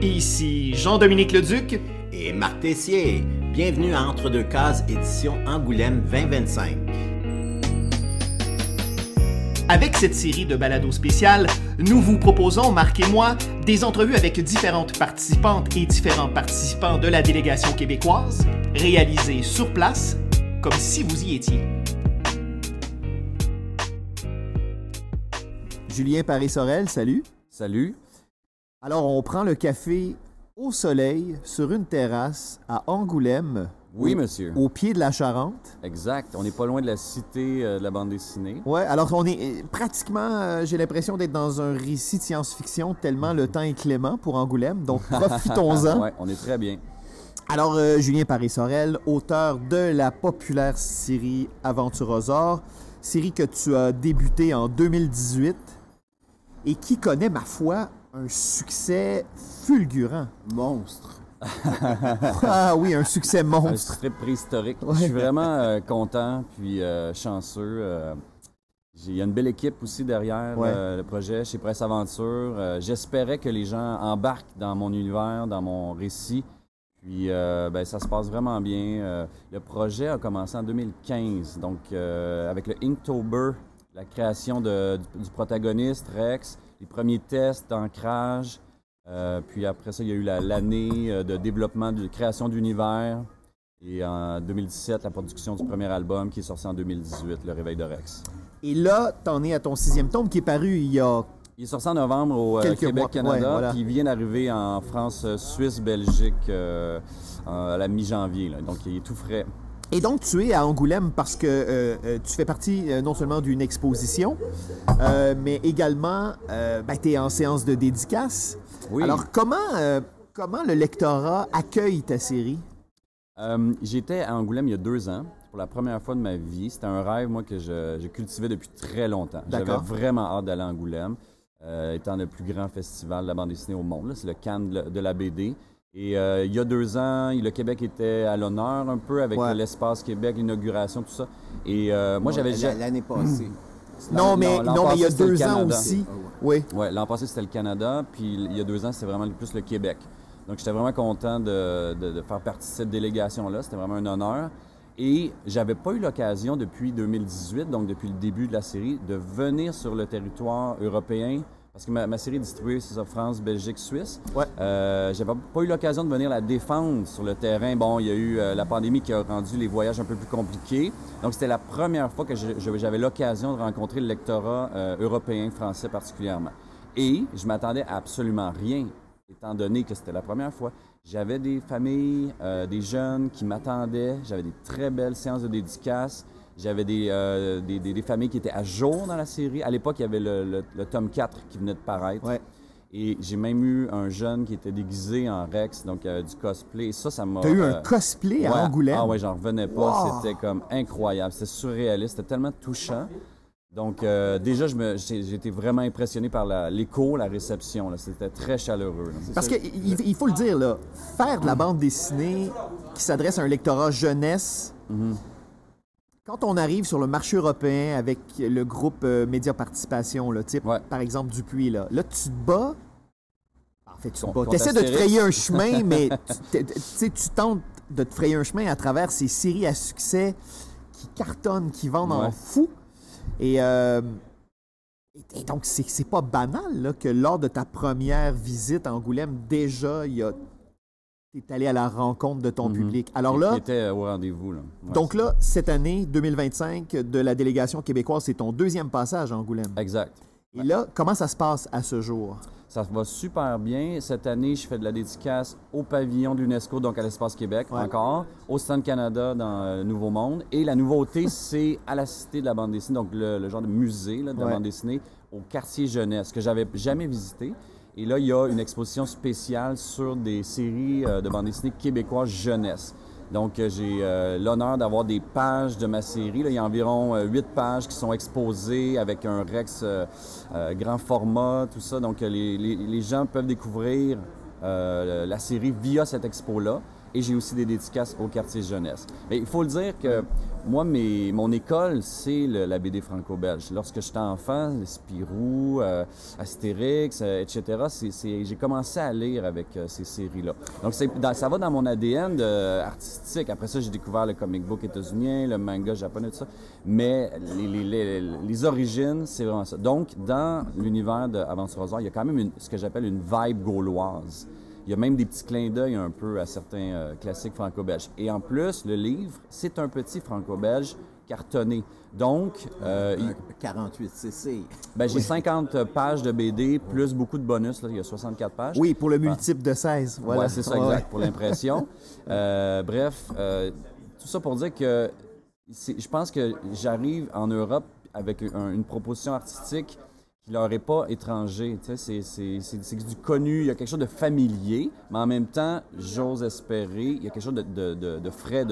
Ici Jean-Dominique Leduc et Marc Tessier. Bienvenue à Entre deux cases, édition Angoulême 2025. Avec cette série de balados spéciales, nous vous proposons, Marc et moi, des entrevues avec différentes participantes et différents participants de la délégation québécoise, réalisées sur place, comme si vous y étiez. Julien Paris-Sorel, salut. Salut. Alors, on prend le café au soleil, sur une terrasse, à Angoulême. Oui, monsieur. Au pied de la Charente. Exact. On n'est pas loin de la cité de la bande dessinée. Oui, alors on est pratiquement, j'ai l'impression d'être dans un récit de science-fiction tellement le temps est clément pour Angoulême, donc profitons-en. Oui, on est très bien. Alors, Julien Paris-Sorel, auteur de la populaire série Aventurosaures, série que tu as débutée en 2018 et qui connaît, ma foi, un succès fulgurant. Monstre. Ah oui, un succès Un monstre. strip préhistorique. Ouais. Je suis vraiment content puis chanceux. Il y a une belle équipe aussi derrière Ouais. le projet chez Presse Aventure. J'espérais que les gens embarquent dans mon univers, dans mon récit. Puis ça se passe vraiment bien. Le projet a commencé en 2015, donc avec le Inktober, la création du protagoniste, Rex, les premiers tests d'ancrage. Puis après ça, il y a eu l'année de développement, de création d'univers. Et en 2017, la production du premier album qui est sorti en 2018, Le Réveil de Rex. Et là, t'en es à ton 6e tome qui est paru il y a... Il est sorti en novembre au Quelques Québec, mois. Canada, Ouais, voilà. puis il vient d'arriver en France, Suisse, Belgique à la mi-janvier. Donc il est tout frais. Et donc, tu es à Angoulême parce que tu fais partie non seulement d'une exposition, mais également, tu es en séance de dédicace. Oui. Alors, comment le lectorat accueille ta série? J'étais à Angoulême il y a 2 ans, pour la première fois de ma vie. C'était un rêve, moi, que je cultivais depuis très longtemps. J'avais D'accord. vraiment hâte d'aller à Angoulême, étant le plus grand festival de la bande dessinée au monde. C'est le Cannes de la BD. Et il y a 2 ans, le Québec était à l'honneur un peu avec Ouais. l'Espace Québec, l'inauguration, tout ça. Et moi, j'avais... L'année passée. Non, mais l'an il y a passé, c'était le 2 ans Canada. aussi. Oui. Oui, l'an passé, c'était le Canada, puis il y a 2 ans, c'était vraiment plus le Québec. Donc, j'étais vraiment content de faire partie de cette délégation-là. C'était vraiment un honneur. Et j'avais pas eu l'occasion depuis 2018, donc depuis le début de la série, de venir sur le territoire européen, parce que ma série est distribuée, c'est ça, France, Belgique, Suisse. Ouais. J'avais pas eu l'occasion de venir la défendre sur le terrain. Bon, il y a eu la pandémie qui a rendu les voyages un peu plus compliqués. Donc, c'était la première fois que j'avais l'occasion de rencontrer le lectorat européen, français particulièrement. Et je m'attendais à absolument rien, étant donné que c'était la première fois. J'avais des familles, des jeunes qui m'attendaient. J'avais des très belles séances de dédicaces. J'avais des familles qui étaient à jour dans la série. À l'époque, il y avait le tome 4 qui venait de paraître. Ouais. Et j'ai même eu un jeune qui était déguisé en Rex, donc du cosplay. Ça m'a... Tu as eu un cosplay à ouais, Angoulême? Ah ouais, j'en revenais pas. Wow! C'était comme incroyable. C'était surréaliste. C'était tellement touchant. Donc déjà, j'ai été vraiment impressionné par l'écho, la réception. Là. C'était très chaleureux. Là. Parce qu'il faut le dire, là, faire de la bande dessinée qui s'adresse à un lectorat jeunesse, quand on arrive sur le marché européen avec le groupe Média Participation, là, type, Ouais. par exemple, Dupuis, là tu te bats. En fait, tu te bats. Contre Tu essaies de te Astérix. frayer un chemin, mais tu tentes de te frayer un chemin à travers ces séries à succès qui cartonnent, qui vendent en Ouais. fou. Et donc, c'est pas banal là, que lors de ta première visite à Angoulême, déjà, t'es allé à la rencontre de ton public. Alors là, Qui était au rendez-vous. Là. Ouais, donc là, cette année 2025 de la délégation québécoise, c'est ton 2e passage à Angoulême. Exact. Et là, comment ça se passe à ce jour? Ça va super bien. Cette année, je fais de la dédicace au pavillon de l'UNESCO, donc à l'Espace Québec, Ouais. encore, au Stand Canada dans Nouveau Monde. Et la nouveauté, c'est à la Cité de la bande dessinée, donc le genre de musée là, de la Ouais. bande dessinée, au quartier jeunesse, que j'avais jamais visité. Et là, il y a une exposition spéciale sur des séries de bande dessinée québécoise jeunesse. Donc, j'ai l'honneur d'avoir des pages de ma série. Là, il y a environ 8 pages qui sont exposées avec un Rex grand format, tout ça. Donc, les gens peuvent découvrir la série via cette expo-là. et j'ai aussi des dédicaces au quartier jeunesse. Mais il faut le dire que moi, mon école, c'est la BD franco-belge. Lorsque j'étais enfant, Spirou, Astérix, etc., j'ai commencé à lire avec ces séries-là. Donc, ça va dans mon ADN artistique. Après ça, j'ai découvert le comic book états-unien, le manga japonais, tout ça. Mais les origines, c'est vraiment ça. Donc, dans l'univers d'Aventurosaure, il y a quand même ce que j'appelle une vibe gauloise. Il y a même des petits clins d'œil un peu à certains classiques franco-belges. Et en plus, le livre, c'est un petit franco-belge cartonné. Donc... 48 cc. Ben, j'ai 50 pages de BD, plus beaucoup de bonus. Là, il y a 64 pages. Oui, pour le multiple de 16. Voilà. Ouais, c'est ça, exact, pour l'impression. Bref, tout ça pour dire que je pense que j'arrive en Europe avec une proposition artistique qui leur est pas étranger. C'est du connu, il y a quelque chose de familier, mais en même temps, j'ose espérer, il y a quelque chose de frais,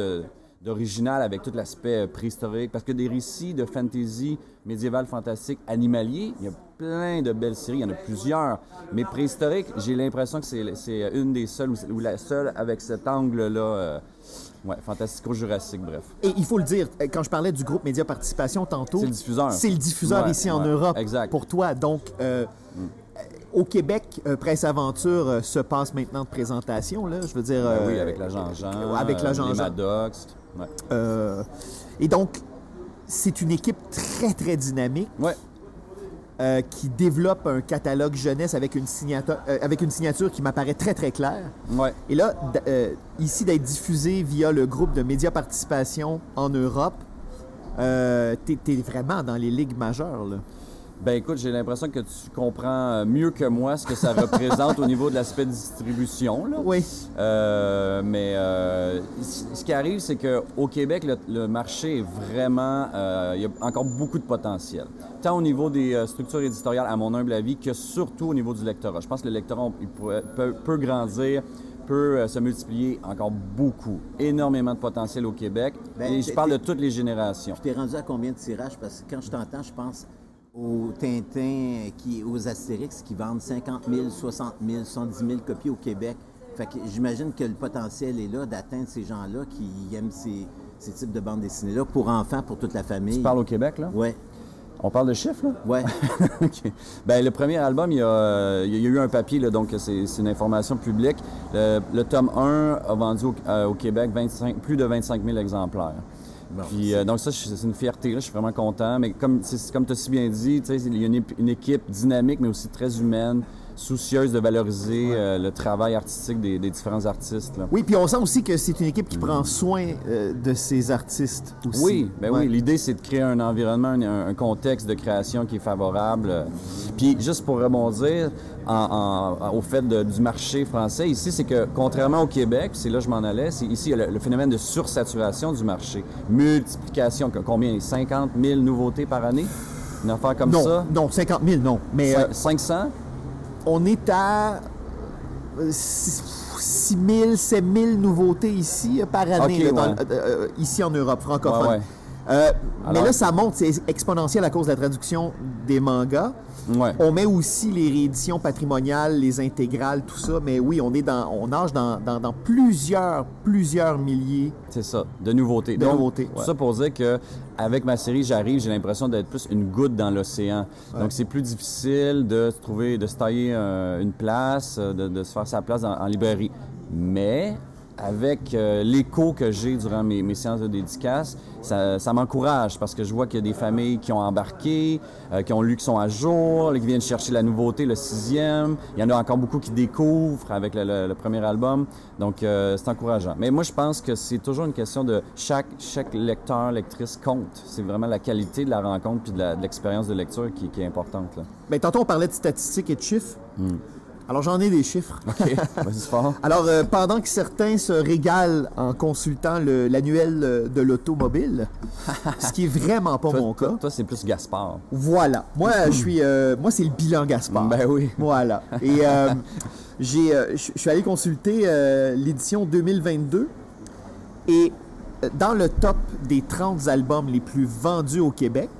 d'original avec tout l'aspect préhistorique. Parce que des récits de fantasy médiéval, fantastique, animalier, il y a plein de belles séries, il y en a plusieurs. Mais préhistorique, j'ai l'impression que c'est une des seules, ou la seule avec cet angle-là. Ouais, fantastico-jurassique, bref. Et il faut le dire, quand je parlais du groupe Média Participation tantôt... C'est le diffuseur. C'est le diffuseur ici en Europe. Exact. Pour toi. Donc, au Québec, Presse Aventure se passe maintenant de présentation, là. Je veux dire... oui, avec la Jean-Jean, avec la Jean-Jean. les Maddox. Ouais. Et donc, c'est une équipe très, très dynamique. Ouais. Qui développe un catalogue jeunesse avec une signature qui m'apparaît très, très claire. Ouais. Et là, ici, d'être diffusé via le groupe de Média Participation en Europe, t'es vraiment dans les ligues majeures, là. Ben écoute, j'ai l'impression que tu comprends mieux que moi ce que ça représente au niveau de l'aspect distribution, là. Oui. Ce qui arrive, c'est qu'au Québec, le marché est vraiment... il y a encore beaucoup de potentiel. Tant au niveau des structures éditoriales, à mon humble avis, que surtout au niveau du lectorat. Je pense que le lectorat peut grandir, peut se multiplier encore beaucoup. Énormément de potentiel au Québec. Et je parle de toutes les générations. Tu t'es rendu à combien de tirages? Parce que quand je t'entends, je pense aux Tintins, aux Astérix qui vendent 50 000, 60 000, 70 000 copies au Québec. Fait que j'imagine que le potentiel est là d'atteindre ces gens-là qui aiment ces types de bandes dessinées-là pour enfants, pour toute la famille. Tu parles au Québec, là? Oui. On parle de chiffres, là? Oui. OK. Ben, le premier album, il y a eu un papier, là, donc c'est une information publique. Le tome 1 a vendu au Québec plus de 25 000 exemplaires. Bon, puis, donc ça, c'est une fierté, là, je suis vraiment content. Mais comme tu as si bien dit, il y a une équipe dynamique, mais aussi très humaine, soucieuse de valoriser le travail artistique des différents artistes, là. Oui, puis on sent aussi que c'est une équipe qui prend soin de ses artistes aussi. Oui, oui. L'idée, c'est de créer un environnement, un contexte de création qui est favorable. Puis, juste pour rebondir au fait du marché français, ici, c'est que, contrairement au Québec, c'est là que je m'en allais, ici, il y a le phénomène de sursaturation du marché. Multiplication, combien? 50 000 nouveautés par année? Une affaire comme ça? Non, 50 000, non. Mais 500? On est à 6 000, 7 000 nouveautés ici par année, Okay, ici en Europe francophone. Ouais. Mais là, ça monte, c'est exponentiel à cause de la traduction des mangas. Ouais. On met aussi les rééditions patrimoniales, les intégrales, tout ça. Mais oui, on nage dans plusieurs milliers. C'est ça, de nouveautés. Tout ça pour dire que avec ma série, j'ai l'impression d'être plus une goutte dans l'océan. Ouais. Donc, c'est plus difficile de se tailler une place, de se faire sa place en librairie. Mais avec l'écho que j'ai durant mes séances de dédicace, ça m'encourage parce que je vois qu'il y a des familles qui ont embarqué, qui ont lu, qui sont à jour, qui viennent chercher la nouveauté, le 6e. Il y en a encore beaucoup qui découvrent avec le premier album. Donc, c'est encourageant. Mais moi, je pense que c'est toujours une question de chaque lecteur, lectrice compte. C'est vraiment la qualité de la rencontre puis de l'expérience de lecture qui est importante, là. Bien, tantôt, on parlait de statistiques et de chiffres. Alors, j'en ai des chiffres. OK, vas-y fort. Alors, pendant que certains se régalent en consultant l'annuel de l'automobile, ce qui est vraiment pas mon cas. Toi, c'est plus Gaspard. Voilà. Moi, moi, c'est le bilan Gaspard. Ben oui. Voilà. Et je suis allé consulter l'édition 2022 et dans le top des 30 albums les plus vendus au Québec,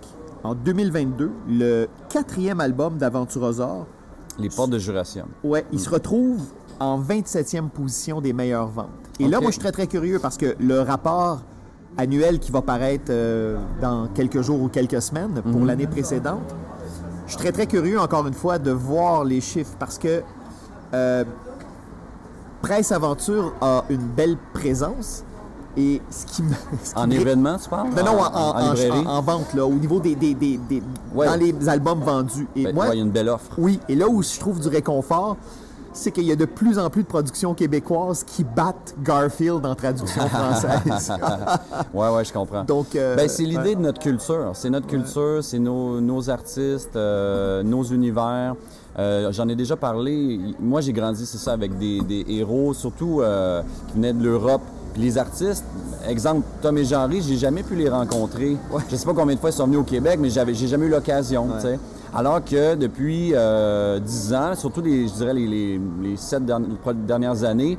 en 2022, le 4e album d'Aventurosaure, Les Portes de Jurassium. ouais, il se retrouve en 27e position des meilleures ventes. Et là, moi, je suis très, très curieux parce que le rapport annuel qui va paraître dans quelques jours ou quelques semaines pour l'année précédente, je suis très, très curieux, encore une fois, de voir les chiffres parce que Presse Aventure a une belle présence. Et en événement, tu parles? Non, en en vente, là, au niveau dans les albums vendus. Et moi, il y a une belle offre. Oui, et là où je trouve du réconfort, c'est qu'il y a de plus en plus de productions québécoises qui battent Garfield en traduction française. Oui, je comprends. Donc, c'est l'idée de notre culture. C'est notre culture, c'est nos artistes, nos univers. J'en ai déjà parlé. Moi, j'ai grandi, c'est ça, avec des héros, surtout qui venaient de l'Europe. Puis les artistes, exemple, Tom et Jean-Ry, j'ai jamais pu les rencontrer. Ouais. Je sais pas combien de fois ils sont venus au Québec, mais j'ai jamais eu l'occasion, tu sais. Alors que depuis 10 ans, surtout je dirais les 7 dernières années,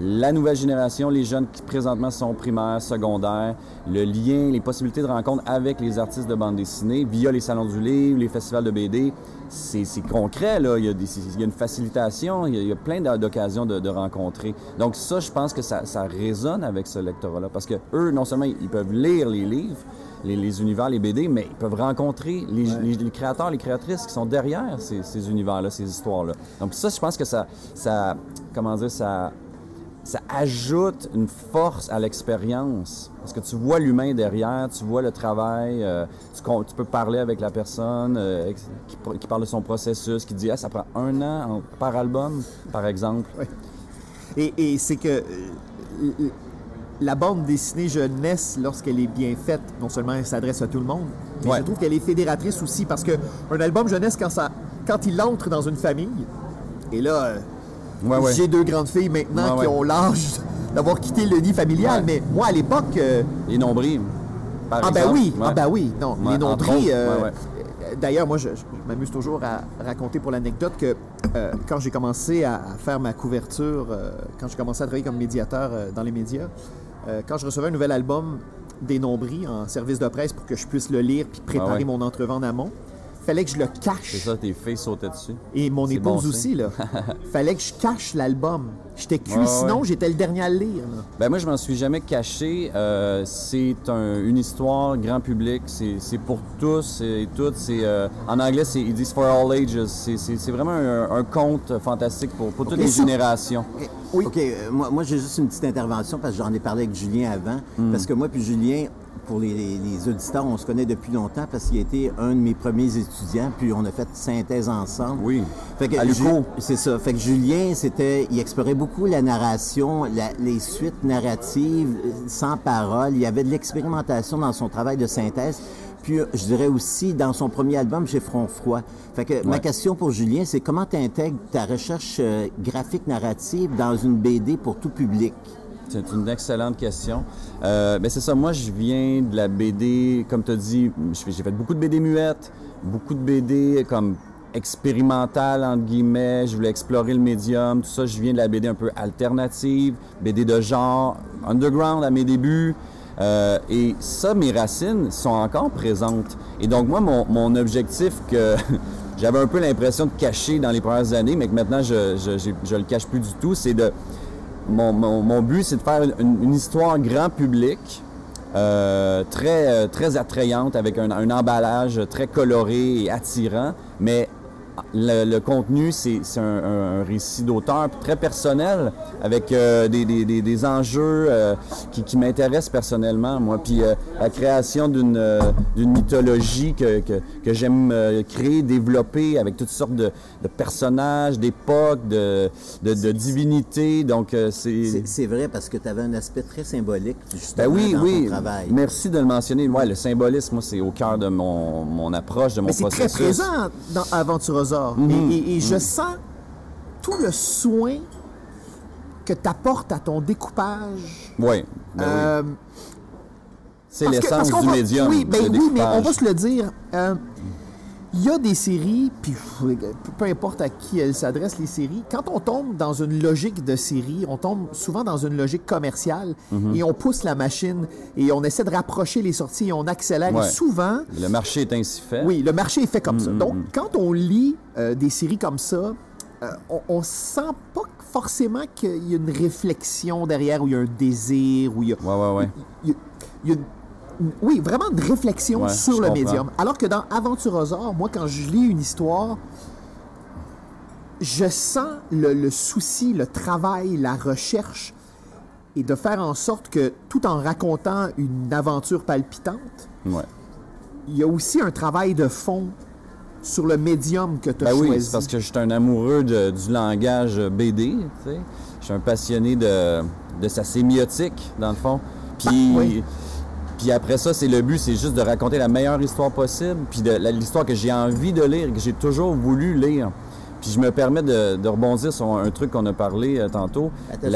la nouvelle génération, les jeunes qui présentement sont primaires, secondaires, le lien, les possibilités de rencontre avec les artistes de bande dessinée via les salons du livre, les festivals de BD, c'est concret, là. Il y a une facilitation, il y a plein d'occasions de rencontrer. Donc ça, je pense que ça résonne avec ce lectorat-là, parce que eux, non seulement ils peuvent lire les livres, les univers, les BD, mais ils peuvent rencontrer les créateurs, les créatrices qui sont derrière ces univers-là, ces histoires-là. Donc ça, je pense que ça ajoute une force à l'expérience. Parce que tu vois l'humain derrière, tu vois le travail, tu peux parler avec la personne qui parle de son processus, qui dit « Ah, ça prend 1 an par album », par exemple. Oui. Et c'est que la bande dessinée jeunesse, lorsqu'elle est bien faite, non seulement elle s'adresse à tout le monde, mais je trouve qu'elle est fédératrice aussi, parce qu'un album jeunesse, quand il entre dans une famille, et là... J'ai 2 grandes filles maintenant qui ont l'âge d'avoir quitté le nid familial, mais moi, à l'époque... Les nombris, par exemple. Non, les nombris... D'ailleurs, moi, je m'amuse toujours à raconter pour l'anecdote que quand j'ai commencé à faire ma couverture, quand j'ai commencé à travailler comme médiateur dans les médias, quand je recevais un nouvel album des nombris en service de presse pour que je puisse le lire puis préparer mon entrevue en amont, fallait que je le cache. C'est ça, tes filles sautaient dessus. Et mon épouse aussi, là. Fallait que je cache l'album. J'étais cuit, sinon j'étais le dernier à le lire. Là. Ben moi, je m'en suis jamais caché. C'est une histoire grand public. C'est pour tous et toutes. En anglais, ils disent « for all ages ». C'est vraiment un conte fantastique pour toutes les générations. Oui. OK, moi j'ai juste une petite intervention parce que j'en ai parlé avec Julien avant. Parce que moi puis Julien, pour les auditeurs, on se connaît depuis longtemps parce qu'il a été un de mes premiers étudiants, puis on a fait synthèse ensemble. Oui, fait que à l'UQO. C'est ça. Fait que Julien, il explorait beaucoup la narration, les suites narratives sans parole. Il y avait de l'expérimentation dans son travail de synthèse. Puis, je dirais aussi, dans son premier album, chez Front Froid. Fait que ma question pour Julien, c'est comment tu intègres ta recherche graphique narrative dans une BD pour tout public? C'est une excellente question. C'est ça, moi je viens de la BD, comme tu as dit, j'ai fait beaucoup de BD muettes, beaucoup de BD comme expérimentales, entre guillemets, je voulais explorer le médium, tout ça, je viens de la BD un peu alternative, BD de genre, underground à mes débuts. Et ça, mes racines sont encore présentes. Et donc moi, mon objectif que j'avais un peu l'impression de cacher dans les premières années, mais que maintenant je le cache plus du tout, c'est de... Mon but, c'est de faire une histoire grand public, très attrayante, avec un emballage très coloré et attirant, mais le contenu, c'est un récit d'auteur très personnel, avec des enjeux qui m'intéressent personnellement, moi. Puis la création d'une mythologie que j'aime créer, développer, avec toutes sortes de personnages, d'époques, de divinités. Donc, c'est vrai, parce que tu avais un aspect très symbolique, justement, dans ton travail. Merci de le mentionner. Ouais, le symbolisme, moi, c'est au cœur de mon approche, de mon processus. C'est très présent dans Aventurosaure. Et je sens tout le soin que tu apportes à ton découpage. Oui. C'est l'essence du médium. Oui, mais on va se le dire. Il y a des séries, puis peu importe à qui elles s'adressent, les séries, quand on tombe dans une logique de série, on tombe souvent dans une logique commerciale et on pousse la machine et on essaie de rapprocher les sorties et on accélère. Et souvent... Le marché est ainsi fait. Oui, le marché est fait comme ça. Donc, quand on lit des séries comme ça, on sent pas forcément qu'il y a une réflexion derrière, où il y a un désir, où il y a... Ouais. il y a oui, vraiment une réflexion sur le comprends. médium. Alors que dans Aventurosaure, moi, quand je lis une histoire, je sens le souci, le travail, la recherche, et de faire en sorte que, tout en racontant une aventure palpitante, Ouais. il y a aussi un travail de fond sur le médium que tu as choisi. Oui, c'est parce que je suis un amoureux du langage BD, tu sais. Je suis un passionné de sa sémiotique, dans le fond. Puis après ça, c'est le but, c'est juste de raconter la meilleure histoire possible, puis l'histoire que j'ai envie de lire, que j'ai toujours voulu lire. Puis je me permets de rebondir sur un truc qu'on a parlé tantôt. Attends,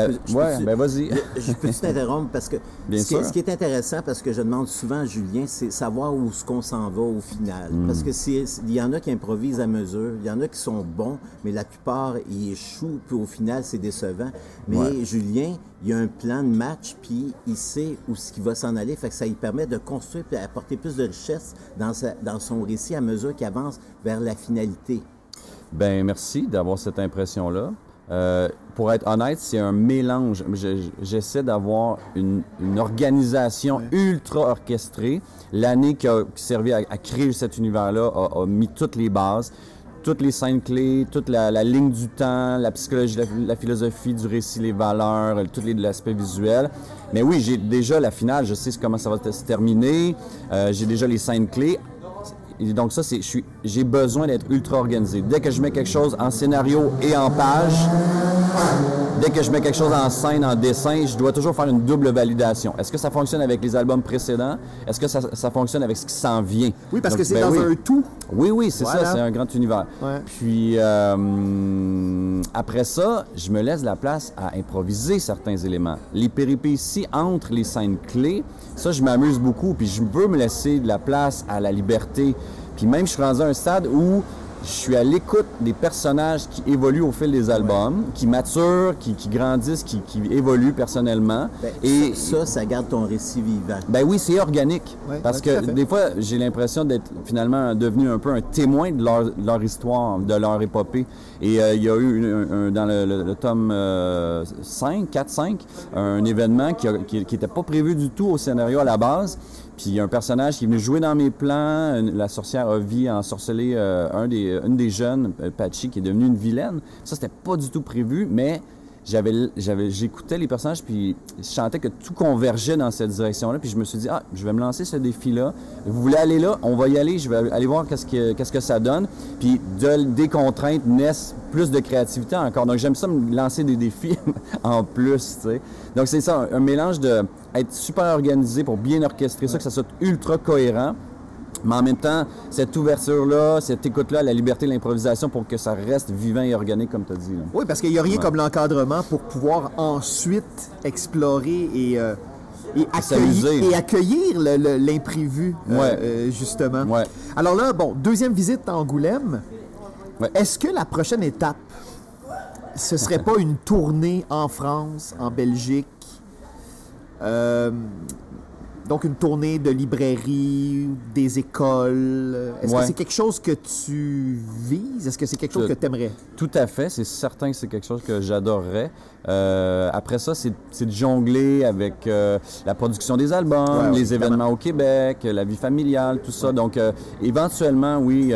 vas-y. Je peux t'interrompre parce que Bien sûr. ce qui est intéressant, parce que je demande souvent à Julien, c'est savoir où ce qu'on s'en va au final. Parce que il y en a qui improvisent à mesure, il y en a qui sont bons, mais la plupart, ils échouent, puis au final, c'est décevant. Mais Julien, il a un plan de match, puis il sait où ce qu'il va s'en aller, fait que ça lui permet de construire et apporter plus de richesse dans son récit à mesure qu'il avance vers la finalité. Ben merci d'avoir cette impression-là. Pour être honnête, c'est un mélange. J'essaie d'avoir une organisation ultra orchestrée. L'année qui a servi à créer cet univers-là a mis toutes les bases, toutes les scènes clés, toute la ligne du temps, la psychologie, la philosophie du récit, les valeurs, tout l'aspect visuel. Mais oui, j'ai déjà la finale, je sais comment ça va se terminer. J'ai déjà les scènes clés. Et donc ça, j'ai besoin d'être ultra organisé. Dès que je mets quelque chose en scénario et en page, dès que je mets quelque chose en scène, en dessin, je dois toujours faire une double validation. Est-ce que ça fonctionne avec les albums précédents? Est-ce que ça fonctionne avec ce qui s'en vient? Oui, parce que c'est dans un tout. Oui, c'est Voilà. ça, c'est un grand univers. Ouais. Puis après ça, je me laisse la place à improviser certains éléments. Les péripéties entre les scènes clés, ça, je m'amuse beaucoup, puis je veux me laisser de la place à la liberté. Puis même, je suis rendu à un stade où je suis à l'écoute des personnages qui évoluent au fil des albums, qui maturent, qui grandissent, qui évoluent personnellement. Et ça garde ton récit vivant. Ben oui, c'est organique. Ouais, parce ouais, tout à que fait. des fois, j'ai l'impression d'être finalement devenu un peu un témoin de leur histoire, de leur épopée. Et il y a eu dans le tome 4-5, un événement qui n'était pas prévu du tout au scénario à la base. Puis il y a un personnage qui est venu jouer dans mes plans. La sorcière Ovi a ensorcelé une des jeunes, Patchy, qui est devenue une vilaine. Ça, c'était pas du tout prévu, mais j'écoutais les personnages, puis je sentais que tout convergeait dans cette direction-là. Puis je me suis dit, je vais me lancer ce défi-là. Vous voulez aller là? On va y aller. Je vais aller voir qu'est-ce que ça donne. Puis des contraintes naissent plus de créativité encore. Donc j'aime ça me lancer des défis en plus, tu sais. Donc c'est ça, un mélange de être super organisé pour bien orchestrer ça, que ça soit ultra cohérent. Mais en même temps, cette ouverture-là, cette écoute-là, la liberté de l'improvisation pour que ça reste vivant et organique, comme tu as dit. Là. Oui, parce qu'il n'y a rien comme l'encadrement pour pouvoir ensuite explorer et accueillir l'imprévu, justement. Ouais. Alors là, bon, deuxième visite à Angoulême. Ouais. Est-ce que la prochaine étape, ce serait pas une tournée en France, en Belgique? Donc, une tournée de librairies, des écoles. Est-ce que c'est quelque chose que tu vises? Est-ce que c'est quelque chose que tu aimerais? Tout à fait. C'est certain que c'est quelque chose que j'adorerais. Après ça, c'est de jongler avec la production des albums, les événements au Québec, la vie familiale, tout ça. Donc, éventuellement, oui,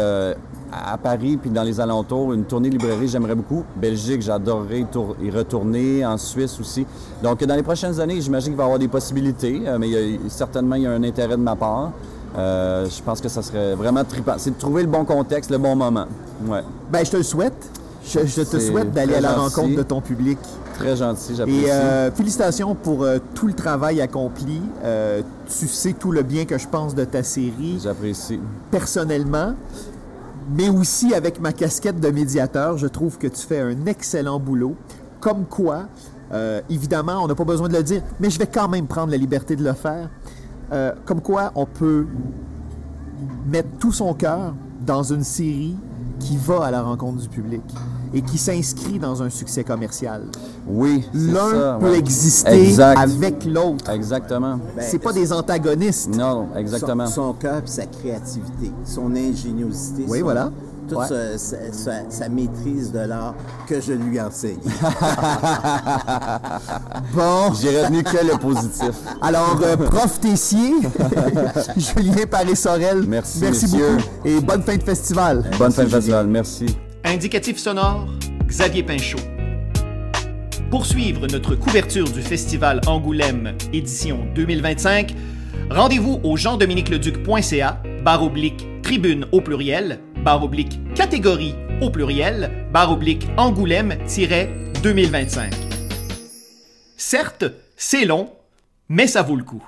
à Paris puis dans les alentours, une tournée de librairie, j'aimerais beaucoup. Belgique, j'adorerais y retourner. En Suisse aussi. Donc, dans les prochaines années, j'imagine qu'il va y avoir des possibilités, mais certainement, il y a un intérêt de ma part. Je pense que ça serait vraiment trippant. C'est de trouver le bon contexte, le bon moment. Ouais. Ben, je te le souhaite. Je te souhaite d'aller à la rencontre de ton public. Très gentil, j'apprécie. Et félicitations pour tout le travail accompli. Tu sais tout le bien que je pense de ta série. J'apprécie. Personnellement, mais aussi avec ma casquette de médiateur, je trouve que tu fais un excellent boulot. Comme quoi, évidemment, on n'a pas besoin de le dire, mais je vais quand même prendre la liberté de le faire. Comme quoi, on peut mettre tout son cœur dans une série qui va à la rencontre du public et qui s'inscrit dans un succès commercial. Oui, l'un peut exister avec l'autre. Exactement. C'est pas des antagonistes. Non, exactement. Son cœur et sa créativité, son ingéniosité. Oui, voilà. toute Ouais. sa maîtrise de l'art que je lui enseigne. Bon, J'ai retenu que le positif. alors, prof Tessier, Julien Paré-Sorel, Merci, merci messieurs. beaucoup et bonne fin de festival. Bonne fin de festival. Merci. Indicatif sonore, Xavier Pinchot. Pour suivre notre couverture du Festival Angoulême édition 2025, rendez-vous au jean-dominique-leduc.ca/tribune au pluriel, /catégorie au pluriel, /Angoulême-2025. Certes, c'est long, mais ça vaut le coup.